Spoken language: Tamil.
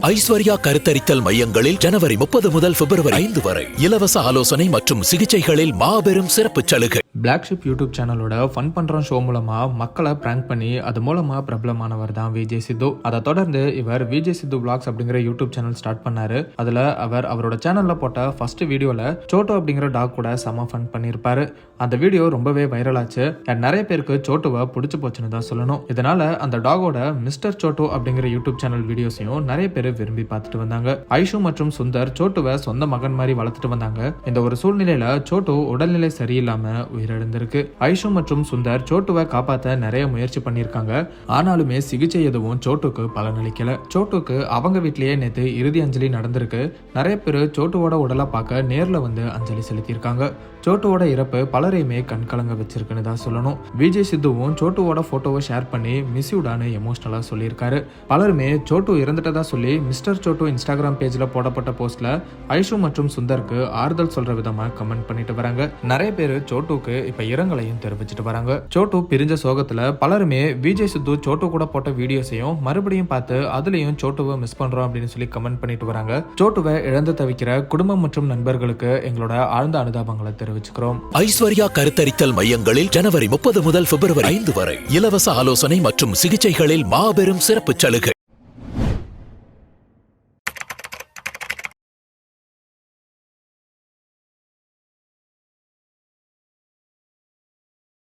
ஐஸ்வர்யா கருத்தரித்தல் மையங்களில் ஜனவரி 30 முதல் பிப்ரவரி 5 வரை இலவச ஆலோசனை மற்றும் சிகிச்சைகளில் மாபெரும் சிறப்பு சலுகை. பிளாக் ஷிப் யூடியூப் சேனலோட ஃபன் பண்ற ஷோ மூலமா மக்களை பிராங்க் பண்ணி அது மூலமா பிரபலமானவர் தான் விஜய் சித்து. அதை தொடர்ந்து இவர் விஜய் சித்து பிளாக்ஸ் அப்படிங்கிற யூடியூப் சேனல் ஸ்டார்ட் பண்ணாரு. அதுல அவரோட சேனல்ல போட்ட ஃபர்ஸ்ட் வீடியோல சோட்டு அப்படிங்கிற டாக் கூட செம ஃபன் பண்ணியிருப்பாரு. அந்த வீடியோ ரொம்பவே வைரல் ஆச்சு. நிறைய பேருக்கு சோட்டுவை பிடிச்சு போச்சுன்னு தான் சொல்லணும். இதனால அந்த டாகோட மிஸ்டர் சோட்டு அப்படிங்கிற யூடியூப் சேனல் வீடியோஸையும் நிறைய பேர் விரும்பி பார்த்துட்டு வந்தாங்க. ஐஷு மற்றும் சுந்தர் சோட்டுவை சொந்த மகன் மாதிரி வளர்த்துட்டு வந்தாங்க. இந்த ஒரு சூழ்நிலையில சோட்டு உடல்நிலை சரியில்லாம உயிரிழந்திருக்கு. ஐஷு மற்றும் சுந்தர் சோட்டுவை காப்பாத்த நிறைய முயற்சி பண்ணிருக்காங்க. ஆனாலுமே சிகிச்சை எதுவும் சோட்டுக்கு பலனளிக்கல. சோட்டுக்கு அவங்க வீட்லயே நேத்து இறுதி அஞ்சலி நடந்திருக்கு. நிறைய பேர் சோட்டுவோட உடலை பார்க்க நேர்ல வந்து அஞ்சலி செலுத்தியிருக்காங்க. சோட்டுவோட இறப்பு பலரையுமே கண்கலங்க வச்சிருக்குன்னு தான் சொல்லணும். விஜய் சித்துவும் சோட்டுவோட போட்டோவை ஷேர் பண்ணி மிஸ்யூடான எமோஷனலா சொல்லியிருக்காரு. பலருமே சோட்டு இறந்துட்டதா சொல்லி மிஸ்டர் சோட்டு இன்ஸ்டாகிராம் பேஜ்ல போடப்பட்ட போஸ்ட்ல ஐஷு மற்றும் சுந்தருக்கு ஆறுதல் சொல்ற விதமா கமெண்ட் பண்ணிட்டு வராங்க. நிறைய பேர் சோட்டுக்கு இப்ப இரங்கலையும் தெரிவிச்சிட்டு வராங்க. சோட்டு பிரிஞ்ச சோகத்துல பலருமே விஜய் சித்து சோட்டு கூட போட்ட வீடியோஸையும் மறுபடியும் பார்த்து அதுலயும் சோட்டுவை மிஸ் பண்றோம் அப்படின்னு சொல்லி கமெண்ட் பண்ணிட்டு வராங்க. சோட்டுவை இழந்து தவிக்கிற குடும்பம் மற்றும் நண்பர்களுக்கு எங்களோட ஆழ்ந்த அனுதாபங்களை தெரிவிச்சுக்கிறோம். ஐஸ்வர்யா கருத்தரித்தல் மையங்களில் ஜனவரி 30 முதல் பிப்ரவரி 5 வரை இலவச ஆலோசனை மற்றும் சிகிச்சைகளில் மாபெரும் சிறப்பு சலுகை.